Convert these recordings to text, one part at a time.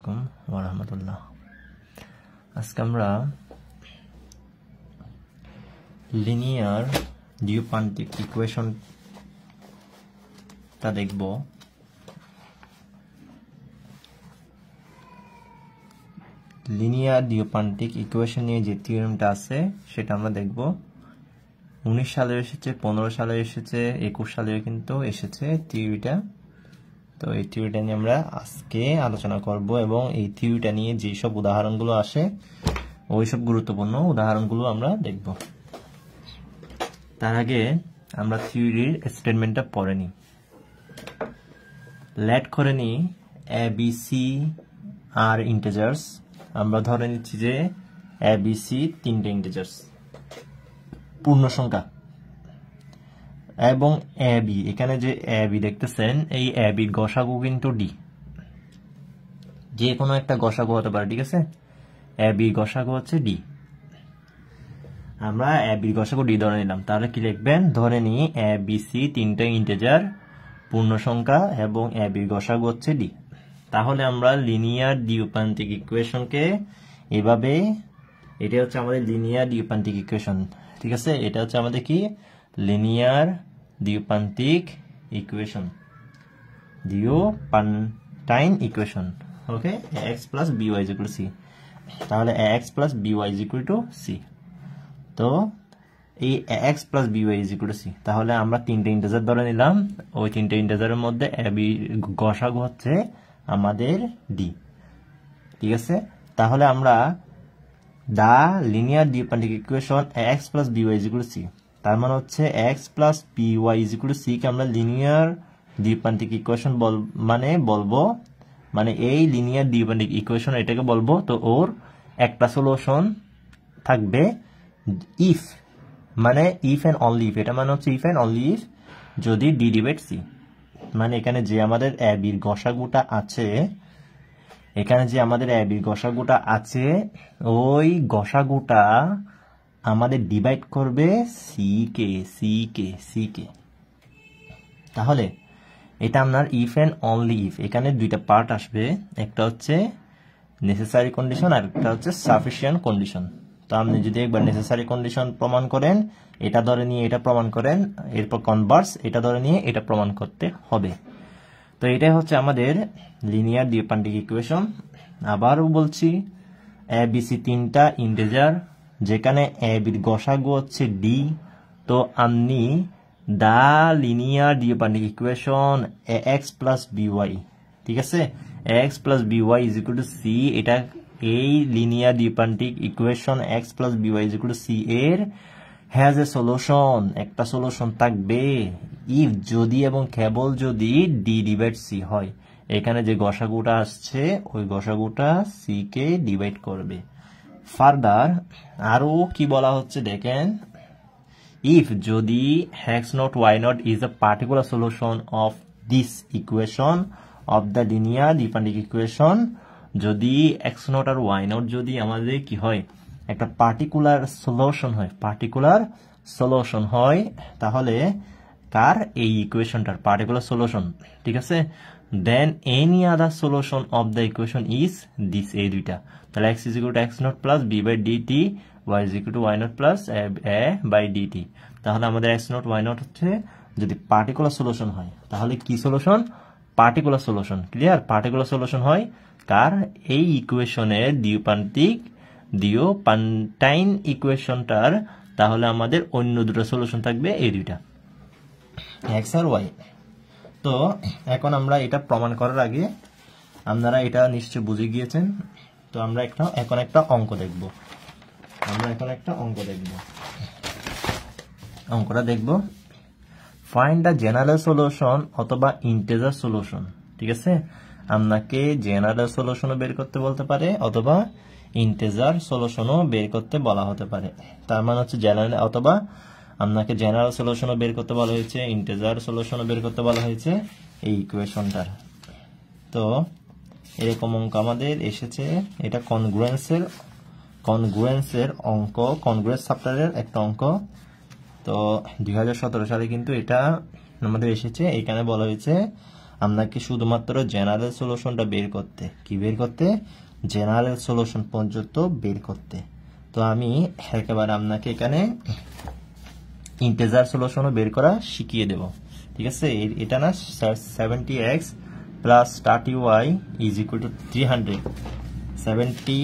আলাইকুম ওয়া রাহমাতুল্লাহ। আজকে আমরা লিনিয়ার দ্বিপ্রান্তিক ইকুয়েশনটা দেখব। লিনিয়ার দ্বিপ্রান্তিক ইকুয়েশন নিয়ে যে থিওরেমটা আছে সেটা আমরা দেখব। 19 সালে এসেছে, 15 সালে এসেছে, 21 সালে কিন্তু এসেছে থিওরিটা। তো এই থিওরিটা নিয়ে আমরা আজকে আলোচনা করব এবং এই থিওরিটা নিয়ে যেসব উদাহরণগুলো আসে ওইসব গুরুত্বপূর্ণ উদাহরণগুলো আমরা দেখব। তার আগে আমরা থিওরির স্টেটমেন্টটা পড়ে নিই। লেট করে নিই এ বি সি আর ইন্টিজার্স। আমরা ধরে নিচ্ছি যে এ বি সি তিনটে ইন্টিজার্স পূর্ণ সংখ্যা এবং এ বি, এখানে যে এ বি দেখতেছেন এই এ বির গসাগু কিন্তু ডি, যে কোনো একটা গসাগু হতে পারে, ঠিক আছে। এ বির গসাগু হচ্ছে ডি। আমরা এ বির গসাগু ডি ধরে নিলাম, তাহলে কি লিখবেন? ধরে নিই এ বি সি তিনটা ইন্টিজার পূর্ণ সংখ্যা এবং এ বির গসাগু হচ্ছে ডি। তাহলে আমরা লিনিয়ার দ্বিপ্রান্তিক ইকুয়েশনকে এভাবে, এটা হচ্ছে আমাদের লিনিয়ার দ্বিপ্রান্তিক ইকুয়েশন, ঠিক আছে। এটা হচ্ছে আমাদের কি linear diophantine equation, diophantine equation. Okay, ax plus by is equal to c। তাহলে ax plus by is equal to c। তো এই ax plus by is equal to c, তাহলে আমরা তিনটে ইন্টিজার ধরে নিলাম। ওই তিনটে ইন্টিজারের মধ্যে a b গসাগু হচ্ছে আমাদের d, ঠিক আছে। তাহলে আমরা the linear diophantine equation ax plus by is equal to c, তার মানে হচ্ছে x plus by is equal to c কে আমরা লিনিয়ার দ্বিপ্রান্তিক ইকুয়েশন বলবো, মানে এই লিনিয়ার দ্বিপ্রান্তিক ইকুয়েশন এটাকে বলবো। তো ওর একটা সলিউশন থাকবে ইফ, মানে ইফ এন্ড অনলি ইফ, এটা মানে হচ্ছে ইফ এন্ড অনলি ইফ যদি d ডিভাইড c, মানে এখানে যে আমাদের a b এর গসাগুটা আছে, এখানে যে আমাদের a b এর গসাগুটা আছে ওই গসাগুটা আমাদের ডিভাইড করবে c কে। তাহলে এটা আপনার ইফ এন্ড অনলি ইফ, এখানে দুইটা পার্ট আসবে, একটা হচ্ছে নেসেসারি কন্ডিশন আর একটা হচ্ছে সাফিসিয়েন্ট কন্ডিশন। তো আপনি যদি একবার নেসেসারি কন্ডিশন প্রমাণ করেন, এটা ধরে নিয়ে এটা প্রমাণ করেন, এরপর কনভার্স এটা ধরে নিয়ে এটা প্রমাণ করতে হবে। তো এটাই হচ্ছে আমাদের লিনিয়ার দ্বিপ্রান্তিক ইকুয়েশন। আবারও বলছি, এ বি সি তিনটা ইন্টিজার, যেখানে এ বির গসাগু হচ্ছে ডি। তো আপনি the linear diophantine equation ax plus by, ঠিক আছে, ax plus by is equal to c, এটা এই linear diophantine equation x plus by is equal to c এর হ্যাজ এ সলিউশন, একটা সলিউশন থাকবে ইফ, যদি এবং কেবল যদি d ডিভাইড c হয়। এখানে যে গসাগুটা আসছে ওই গসাগুটা c কে ডিভাইড করবে। ফার্দার আরো কি বলা হচ্ছে দেখেন, if যদি x naught y naught is a particular solution of this equation of the linear diophantine equation, যদি x naught আর y naught যদি আমাদের কি হয় একটা পার্টিকুলার সলিউশন হয়, তাহলে কার? এই ইকুয়েশনটার পার্টিকুলার সলিউশন, ঠিক আছে। Than any other solution of the equation is this, এই দুইটা। তাহলে x is equal to x naught plus b by dt, y is equal to y naught plus a by dt। তাহলে আমাদের x naught y naught হচ্ছে যদি particular solution হয়, তাহলে কি solution? Particular solution. Clear? Particular solution হয় কার? এই ইকুয়েশনের দ্বিপ্রান্তাইন ইকুয়েশনটার। তাহলে আমাদের অন্য দুটো সলিউশন থাকবে, এই দুইটা, x আর y। তো এখন আমরা এটা প্রমাণ করার আগে আপনারা এটা নিশ্চয় বুঝে গিয়েছেন। তো আমরা এখন একটা অঙ্ক দেখব। অঙ্কটা দেখব ফাইন্ড দ্য জেনারেল সলিউশন অথবা ইন্টিজার সলিউশন, ঠিক আছে। আপনাকে জেনারেল সলিউশনও বের করতে বলতে পারে অথবা ইন্টিজার সলিউশনও বের করতে বলা হতে পারে। তার মানে হচ্ছে জেনারেল, অথবা আপনাকে জেনারেল সলিউশনও বের করতে বলা হয়েছে, ইন্টিজার সলিউশনও বের করতে বলা হয়েছে এই ইকুয়েশনটার। তো এরকম অঙ্ক আমাদের এসেছে, এটা কনগ্রুয়েন্সের অঙ্ক, কনগ্রুয়েন্স চ্যাপ্টারের একটা অঙ্ক। তো 2017 সালে কিন্তু এটা আমাদের এসেছে। এখানে বলা হয়েছে আপনাকে শুধুমাত্র জেনারেল সলিউশনটা বের করতে, কি বের করতে, জেনারেল সলিউশন পর্যন্ত বের করতে। তো আমি একেবারে আপনাকে এখানে ইন্টিজার সলিউশনও বের করা শিখিয়ে দেব, ঠিক আছে। এটা না 70x plus 30y is equal to 300। 70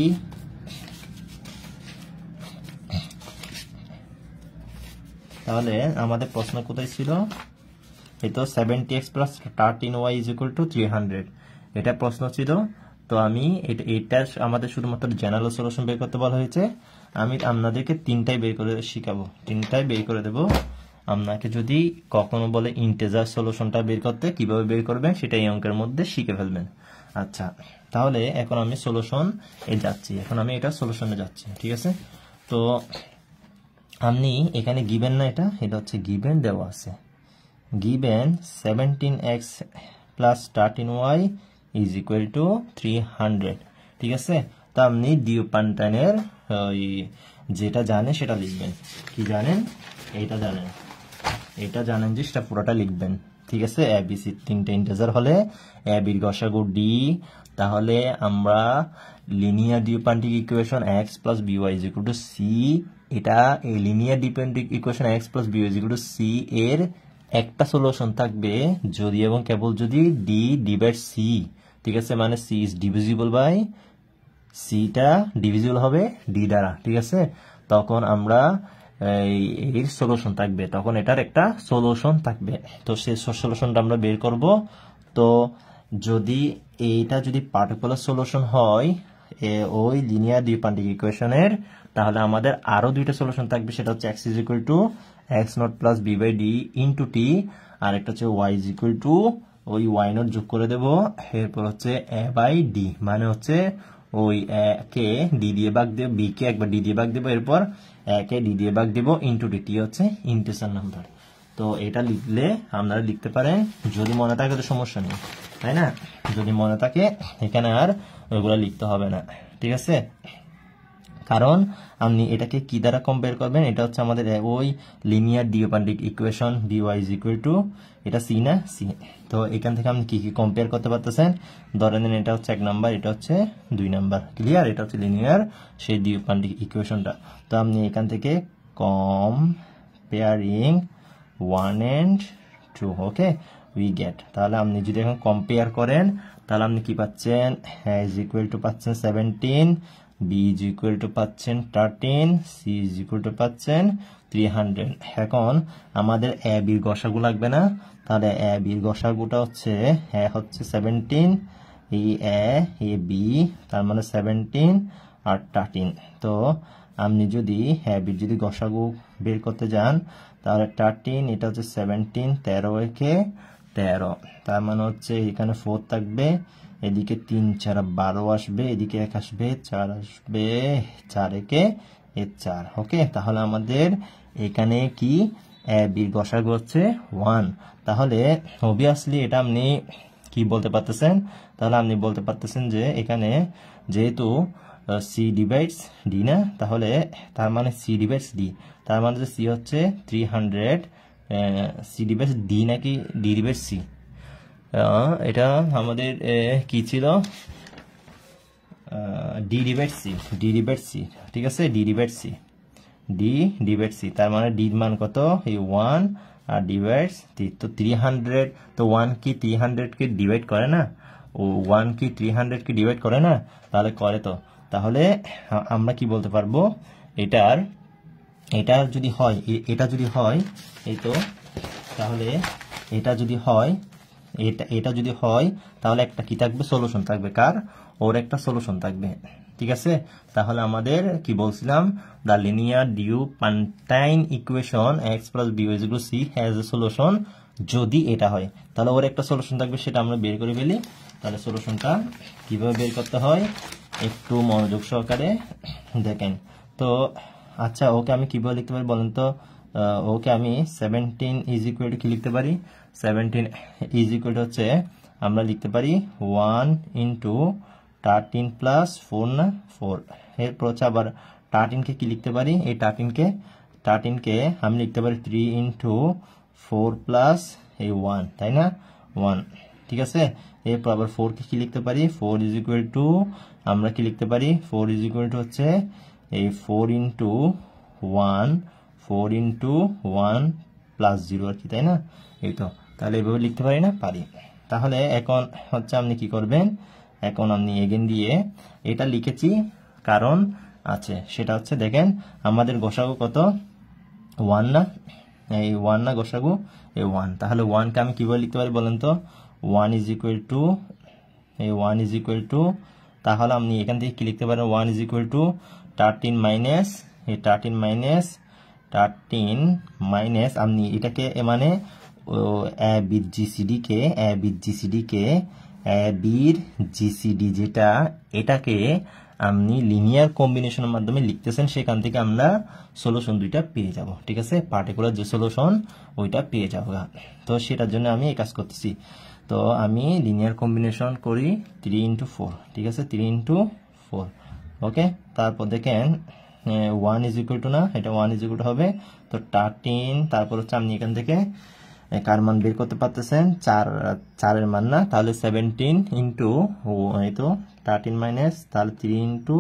তাহলে আমাদের প্রশ্ন কোথায় ছিল, এই তো 70x plus 13y is equal to 300, এটা প্রশ্ন ছিল। তো আমি এটা আমাদের শুধুমাত্র জেনারেল সলিউশন বের করতে বলা হয়েছে। আমি আপনাদেরকে তিনটাই বের করে শিখাবো, তিনটাই বের করে দেব। আপনাকে যদি কখনো বলে ইন্টিজার সলিউশনটা বের করতে, কিভাবে বের করবেন সেটা এই অঙ্কের মধ্যে শিখে ফেলবেন। আচ্ছা, তাহলে এখন আমি সলিউশন যাচ্ছি, এখন আমি এটা সলিউশনে যাচ্ছি, ঠিক আছে। তো আপনি এখানে গিভেন না, এটা হচ্ছে গিভেন দেওয়া আছে, given 17x plus 13y is equal to 300, ঠিক আছে। তো আপনি ডিওপান্টানের যেটা জানেন সেটা লিখবেন। কি জানেন? এটা জানেন যে সেটা পুরোটা লিখবেন, ঠিক আছে। এ বি সি তিনটে ইন্টিজার হলে এ বির গসাগু ডি, তাহলে আমরা linear dependent equation x plus by is equal two c, এটা এই linear dependent equation x plus by is equal two c এর একটা সলিউশন থাকবে যদি এবং কেবল যদি d ডিভাইড c, ঠিক আছে, মানে c ইজ ডিভিজিবল বাই, সিটা ডিভিজিবল হবে ডি দ্বারা, ঠিক আছে। তখন আমরা এর সলিউশন থাকবে, তখন এটার একটা সলিউশন থাকবে। তো সেই সলিউশনটা আমরা বের করব। তো যদি এইটা যদি পার্টিকুলার সলিউশন হয় ওই লিনিয়ার ডিপেন্ডেন্ট ইকুয়েশনের, তাহলে আমাদের আরো দুইটা সলিউশন থাকবে, সেটা হচ্ছে x is equal to x naught plus b by D into টি, আর একটা হচ্ছে y ইজ ইকুয়াল টু ওই y নট যোগ করে দেব, এরপর হচ্ছে a বাই ডি, মানে হচ্ছে ওই a কে d দিয়ে ভাগ দেব, b কে একবার d দিয়ে ভাগ দেব, এরপর a কে d দিয়ে ভাগ দেব ইন্টু টি, টি হচ্ছে ইন্টিজার নাম্বার। তো এটা লিখলে আপনারা লিখতে পারেন, যদি মনে থাকে তো সমস্যা নেই, তাই না? যদি মনে থাকে এখানে আর ওইগুলো লিখতে হবে না, ঠিক আছে। কারণ আপনি এটাকে কি দ্বারা কম্পেয়ার করবেন, এটা হচ্ছে আমাদের ওই linear dependent equation dy is equal two, এটা c না, c। তো এখান থেকে আপনি কি কি কম্পেয়ার করতে পারতেছেন, ধরে নেন এটা হচ্ছে 1 নাম্বার, এটা হচ্ছে 2 নাম্বার, ক্লিয়ার? এটা হচ্ছে লিনিয়ার সেই ডিপেন্ডেন্ট ইকুয়েশনটা। তো আপনি এখান থেকে comparing 1 and 2, okay, we get. তাহলে আপনি যদি এখন কম্পেয়ার করেন, তাহলে আপনি কি পাচ্ছেন, ইজ ইকুয়াল টু পাচ্ছেন 17, b ইজ ইকুয়াল টু পাচ্ছেন 13, c ইজ ইকুয়াল টু পাচ্ছেন 300। এখন আমাদের a বির গসাগু লাগবে না, তাহলে a বির গসাগুটা হচ্ছে হচ্ছে 17, এই a b, তার মানে 17 আর 13। তো আপনি যদি a বির যদি গসাগু বের করতে যান, তাহলে 13, এটা হচ্ছে 17, 13 একে 13, তার মানে হচ্ছে এখানে 4 থাকবে, এদিকে 3 4 12 আসবে, এদিকে 1 আসবে, 4 আসবে, 4 একে 4, ওকে। তাহলে আমাদের এখানে কি বির গসাগু হচ্ছে 1। তাহলে অবভিয়াসলি এটা আপনি কি বলতে পারতেছেন, তাহলে আপনি বলতে পারতেছেন যে এখানে যেহেতু c ডিভাইডস d না, তাহলে তার মানে c ডিভাইডস d, তার মানে যে c হচ্ছে 300, c ডিভাইডস d নাকি d ডিভাইডস c, এটা আমাদের কি ছিল, d divide c, d divide c, ঠিক আছে, d divide c, d divide c, তার মানে d এর মান কত, এই 1 আর ডিভাইডস 3, তো 300, তো 1 কি 300 কে ডিভাইড করে না, ও 1 কি 300 কে ডিভাইড করে না, তাহলে করে। তো তাহলে আমরা কি বলতে পারবো, এটা যদি হয়, এটা যদি হয়, এই তো, তাহলে এটা যদি হয়, এটা যদি হয়, তাহলে একটা কি থাকবে, সলিউশন থাকবে, কার, ওর একটা সলিউশন থাকবে, ঠিক আছে। তাহলে আমাদের কি বলছিলাম, the linear dependent equation x plus b is equal two c has a solution, যদি এটা হয়, তাহলে ওর একটা সলিউশন থাকবে, সেটা আমরা বের করে ফেলি। তাহলে সলিউশনটা কিভাবে বের করতে হয় একটু মনোযোগ সহকারে দেখেন। তো আচ্ছা, ওকে আমি কিভাবে লিখতে পারি বলেন তো, ওকে আমি 17 ইজ ইকুয়াল টু কি লিখতে পারি, 17 ইজ ইকুয়াল টু হচ্ছে আমরা লিখতে পারি 1 ইন্টু 13 প্লাস 4 না 4, এরপর হচ্ছে আবার 13কে কি লিখতে পারি, এই 13কে আমি লিখতে পারি 3 ইন্টু 4 প্লাস এই 1, তাই না, 1, ঠিক আছে। এরপর আবার 4 কে কি লিখতে পারি, 4 ইজ ইকুয়াল টু আমরা কি লিখতে পারি, 4 ইজ ইকুয়াল টু হচ্ছে এই 4 ইন্টু 1, 4 ইন্টু 1 প্লাস 0 আর কি, তাই না? এই তো, তাহলে এইভাবে লিখতে পারি না, পারি। তাহলে এখন হচ্ছে আপনি কি করবেন, এখন আপনি এগেন দিয়ে এটা লিখেছি কারণ আছে, সেটা হচ্ছে দেখেন আমাদের গসাগু কত, 1 না, এই 1 না গসাগু, এই 1। তাহলে 1 কে আমি কিভাবে লিখতে পারি বলেন তো, 1 ইজ ইকুয়াল টু এই 1 ইজ ইকুয়াল টু, তাহলে আপনি এখান থেকে কি লিখতে পারেন, 1 ইজ ইকুয়াল টু 13 মাইনাস এই 13 মাইনাস 13 মাইনাস আপনি এটাকে মানে এ বির জিসিডি কে বির জিসিডি যেটা, এটাকে আপনি লিনিয়ার কম্বিনেশনের মাধ্যমে লিখতেছেন, সেখান থেকে আমরা সলিউশন দুইটা পেয়ে যাব, ঠিক আছে, পার্টিকুলার যে সলিউশন ওইটা পেয়ে যাব। তো সেটার জন্য আমি এই কাজ করতেছি। তো আমি লিনিয়ার কম্বিনেশন করি 3 ইন্টু 4, ঠিক আছে, 3 ইন্টু 4, ওকে। তারপর দেখেন 1 ইজ ইকুয়াল টু না, এটা 1 ইজ ইকুয়াল টু হবে তো 13, তারপর হচ্ছে আপনি এখান থেকে কার মান বের করতে পারতেছেন, 4 এর মান না, তাহলে 17 ইন্টু এই তো 13 মাইনাস, তাহলে 3 ইন্টু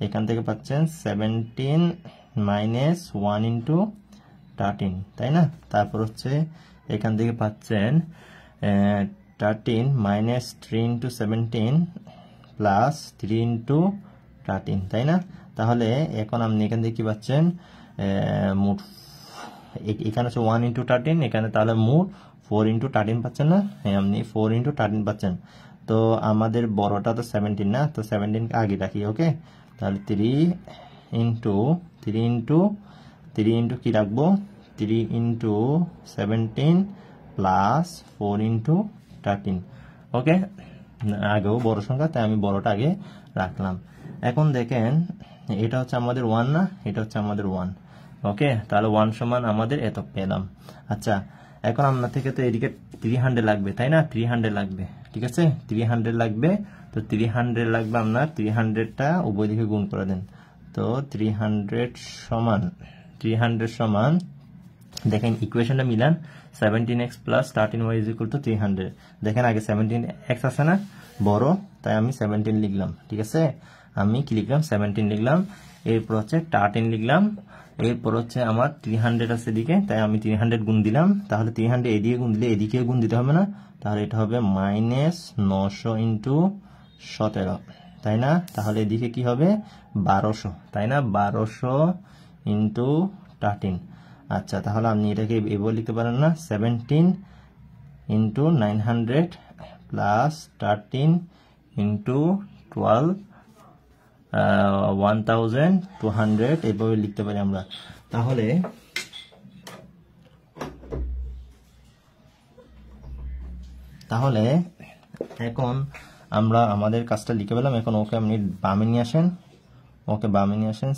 এখান থেকে পাচ্ছেন 17 মাইনাস 1 ইন্টু 13, তাই না? তারপর হচ্ছে এখান থেকে পাচ্ছেন 13 মাইনাস 3 ইন্টু 17 প্লাস 3 ইন্টু 13, তাই না? তাহলে এখন আপনি এখান থেকে কি পাচ্ছেন, মোট এখানে হচ্ছে 1 ইন্টু 13, এখানে তাহলে মোট 4 ইন্টু 13 পাচ্ছেন না, আপনি 4 ইন্টু 13 পাচ্ছেন। তো আমাদের বড়টা তো 17 না, তো 17 আগে রাখি, ওকে। তাহলে 3 ইন্টু কি রাখবো, 3 ইন্টু 17 প্লাস 4 ইন্টু 13, ওকে। আগেও বড় সংখ্যা, তাই আমি বড়টা আগে রাখলাম। এখন দেখেন এটা হচ্ছে আমাদের 1 না, এটা হচ্ছে আমাদের 1, ওকে। তাহলে 1 সমান আমাদের এত পেলাম। আচ্ছা, এখন আপনার থেকে তো এদিকে 300 লাগবে, তাই না? 300 লাগবে, ঠিক আছে, 300 লাগবে। তো 300 লাগবে আপনার, 300টা উভয় দিকে গুণ করে দেন। তো 300 সমান দেখেন ইকুয়েশনটা মিলান, 17x plus 13y is equal to 300। দেখেন আগে 17x আছে না বড়, তাই আমি 17 লিখলাম, ঠিক আছে। আমি কি লিখলাম, 17 লিখলাম, এরপর হচ্ছে 13 লিখলাম, এরপর হচ্ছে আমার 300 আছে এদিকে, তাই আমি 300 গুণ দিলাম। তাহলে 300 এদিকে গুণ দিলে এদিকে গুণ দিতে হবে না, তাহলে এটা হবে মাইনাস 900 ইন্টু 17, তাই না? তাহলে এদিকে কি হবে, 1200, তাই না? 1200 ইন্টু 13। আচ্ছা, তাহলে আপনি এটাকে এভাবে লিখতে পারেন না, 17 ইন্টু 900 প্লাস 13 ইন্টু 12 1200, এভাবে লিখতে পারি আমরা। তাহলে এখন আমরা আমাদের কাজটা লিখে পেলাম। এখন ওকে আপনি বামে নিয়ে আসেন,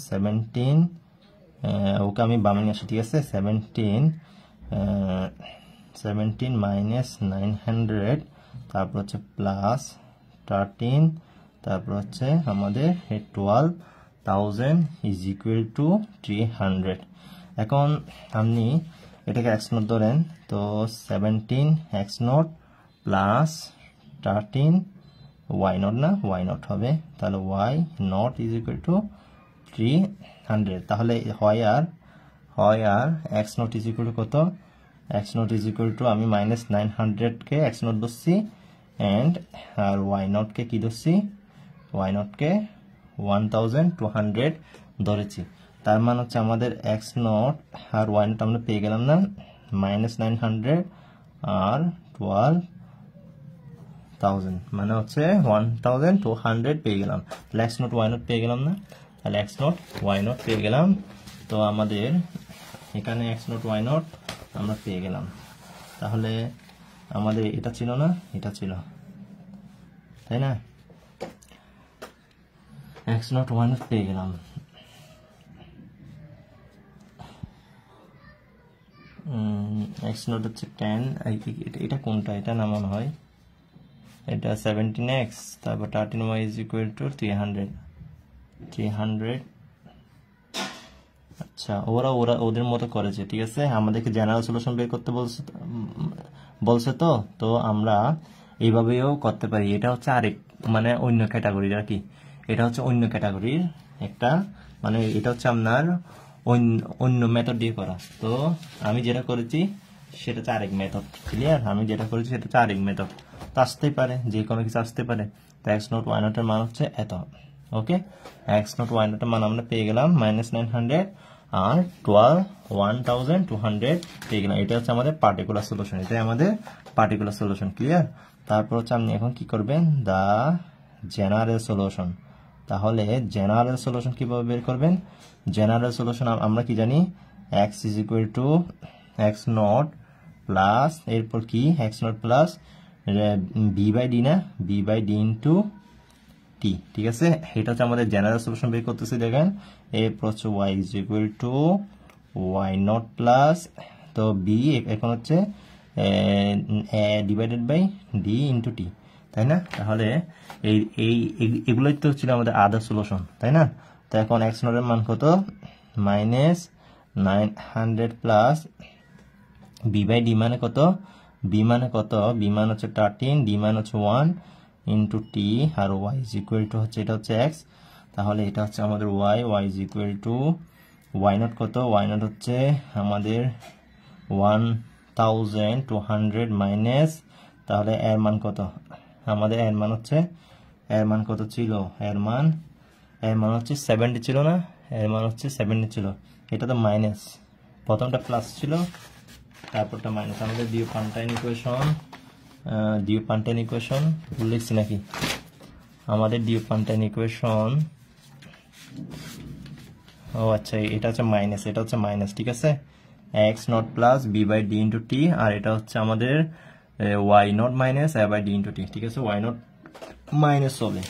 17 ওকে আমি বামে নিয়ে আসি, ঠিক আছে। 17 মাইনাস 900, তারপর হচ্ছে প্লাস 13, তারপর হচ্ছে আমাদের 12,000 ইজ ইকুয়াল টু 300। এখন আপনি এটাকে এক্স নোট ধরেন, তো 17 X naught plus 13 Y naught না, ওয়াই নট হবে, তাহলে Y naught is equal to 300। তাহলে হয় আর X naught is equal to কত, X naught is equal to আমি মাইনাস 900 কে এক্স নট ধরছি, এন্ড আর ওয়াই নট কে কি ধরছি, ওয়াই নট কে 1200 ধরেছি। তার মানে হচ্ছে আমাদের এক্স নট আর ওয়াই নট আমরা পেয়ে গেলাম না, মাইনাস 900 আর 12,000, মানে হচ্ছে 1200 পেয়ে গেলাম। তাহলে এক্স নট ওয়াই নট পেয়ে গেলাম না, তাহলে এক্স নট ওয়াই নট পেয়ে গেলাম। তো আমাদের এখানে এক্স নট ওয়াই নট আমরা পেয়ে গেলাম। তাহলে আমাদের এটা ছিল না, এটা ছিল, তাই না? এক্স নট ওয়াই নট পেয়ে গেলাম। এক্স নট হচ্ছে 10, এটা কোনটা, এটা না মনে হয়, এটা 17x, তারপর 13y ইজ ইকুয়াল টু 300। আচ্ছা, ওরা ওদের মতো করেছে, ঠিক আছে। আমাদেরকে জেনারেল সলিউশন বের করতে বলছে তো আমরা এইভাবেও করতে পারি। এটা হচ্ছে আরেক মানে অন্য ক্যাটাগরির আর কি, এটা হচ্ছে অন্য ক্যাটাগরির একটা মানে এটা হচ্ছে আপনার অন্য মেথড দিয়ে করা। তো আমি যেটা করেছি সেটা হচ্ছে আরেক মেথড। ক্লিয়ার? আমি যেটা করেছি সেটা হচ্ছে আরেক মেথড। তো আসতেই পারে, যে কোনো কিছু আসতে পারে। তো এক্স নট ওয়াই নটের মান হচ্ছে এত। ওকে, এক্স নট ওয়াই নটের মান আমরা পেয়ে গেলাম -900 আর 12,200 পেয়ে গেলাম। এটা হচ্ছে আমাদের পার্টিকুলার সলিউশন, এটাই আমাদের পার্টিকুলার সলিউশন। ক্লিয়ার? তারপর হচ্ছে আপনি এখন কি করবেন, দা জেনারেল সলিউশন। তাহলে জেনারেল সলিউশন কিভাবে বের করবেন? জেনারেল সলিউশন আমরা কি জানি, x is equal to x naught plus এরপর কি x naught plus B by d না, বি বাই ডি ইন্টু টি। ঠিক আছে, এটা হচ্ছে আমাদের জেনারেল সলিউশন বের করতেছি। দেখেন এরপর হচ্ছে y is equal to y naught plus, তো বি এখন হচ্ছে divided by D into t, তাই না? তাহলে এগুলোই তো ছিল আমাদের আদার সলিউশন, তাই না? তো এখন এক্স নটের মান কত, -900 প্লাস বি বাই ডি মানে কত, বি মানে কত, বি মান হচ্ছে 13, ডি মান হচ্ছে 1 ইন্টু টি, আর ওয়াই ইজ ইকুয়াল টু হচ্ছে এটা হচ্ছে এক্স। তাহলে এটা হচ্ছে আমাদের y, y is equal to y naught কত, ওয়াই নট হচ্ছে আমাদের 1200 মাইনাস, তাহলে এর মান কত, আমাদের এর মান হচ্ছে এর মান কত ছিল, এর মান হচ্ছে 70 ছিল না, এর মান হচ্ছে 70 ছিল। এটা তো মাইনাস, প্রথমটা প্লাস ছিল তারপরটা মাইনাস। আমাদের ডিওপান্টাইন ইকুয়েশন লিখছি নাকি, আমাদের ডিওপান্টাইন ইকুয়েশন, ও আচ্ছা এটা হচ্ছে মাইনাস, এটা হচ্ছে মাইনাস। ঠিক আছে, X naught plus B by D into টি, আর এটা হচ্ছে আমাদের Y naught minus A by D into টি। ঠিক আছে, ওয়াই নট মাইনাস হবে,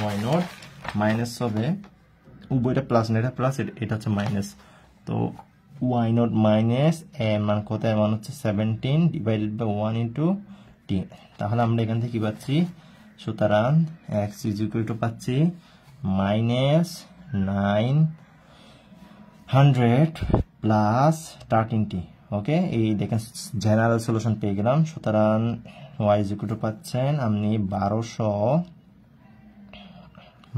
ওয়াই নট মাইনাস হবে, উভয়টা প্লাস না, এটা প্লাস, এটা হচ্ছে মাইনাস। তো ওয়াই নট মাইনাস এর মান কত, এর মান হচ্ছে 17 ডিভাইডেড বাই 1 ইন্টু টি। তাহলে আমরা এখান থেকে কি পাচ্ছি, সুতরাং এক্স ইজ ইকুয়াল টু পাচ্ছি -900 প্লাস 13t। ওকে, এই দেখেন জেনারেল সলিউশন পেয়ে গেলাম। সুতরাং ওয়াই ইজ ইকুয়াল টু পাচ্ছেন আপনি 1200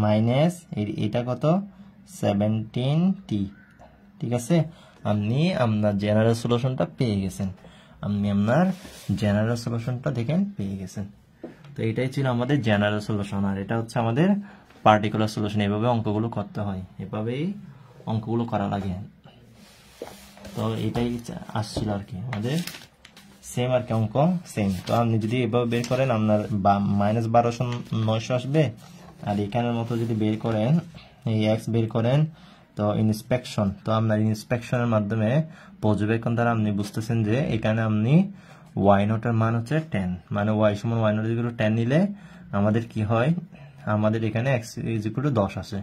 মাইনাস এটা কত 17t। ঠিক আছে, আপনি আপনার জেনারেল সলিউশনটা পেয়ে গেছেন, আপনি আপনার জেনারেল সলিউশনটা দেখেন পেয়ে গেছেন। তো এটাই ছিল আমাদের জেনারেল সলিউশন, আর এটা হচ্ছে আমাদের পার্টিকুলার সলিউশন। এভাবে অঙ্কগুলো করতে হয়, এভাবেই অঙ্কগুলো করা লাগে। তো এটাই আসছিল আর কি আমাদের সেম আর কি, অঙ্ক সেম। তো আপনি যদি এভাবে বের করেন আপনার -1200 আসবে, আর এখানের মতো যদি বের করেন এই এক্স বের করেন, তো ইন্সপেকশন, তো আপনার ইন্সপেকশনের মাধ্যমে পর্যবেক্ষণ দ্বারা আপনি বুঝতেছেন যে এখানে আপনি ওয়াই নটের মান হচ্ছে 10, মানে ওয়াই সমান ওয়াই নট ইকুয়াল টু 10 নিলে আমাদের কি হয়, আমাদের এখানে এক্স ইজ ইকুয়াল টু 10 আসে।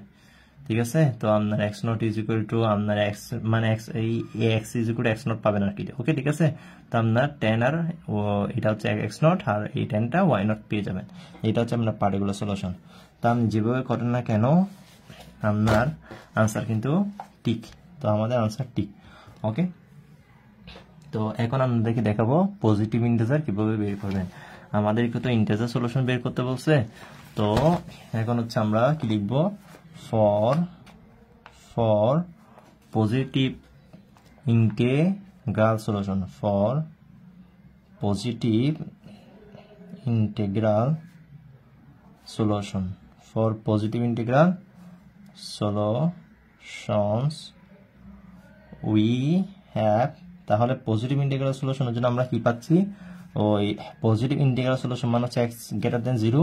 ঠিক আছে, তো আপনার x naught is equal two আপনার এক্স মানে এক্স এই x is equal to x not পাবেন আর কি। ওকে, ঠিক আছে, তো আপনার 10 আর এটা হচ্ছে এক্স নট, আর এই 10টা ওয়াই নট পেয়ে যাবেন। এটা হচ্ছে আপনার পার্টিকুলার সলিউশন। তো আপনি যেভাবে করেন না কেন আপনার আনসার কিন্তু ঠিক। তো আমাদের আনসার ঠিক। ওকে, তো এখন আপনাদেরকে দেখাবো পজিটিভ ইন্টিজার কিভাবে বের করবেন। আমাদেরকে তো ইন্টিজার সলিউশন বের করতে বলছে, তো এখন হচ্ছে আমরা কি লিখবো, for positive integral solution, for positive integral solution, for positive integral solutions we have. তাহলে পজিটিভ ইন্টিগ্রাল সলিউশনের জন্য আমরা কি পাচ্ছি, ওই পজিটিভ ইন্টিগ্রাল সলিউশন মানে হচ্ছে এক্স গ্রেটার দেন 0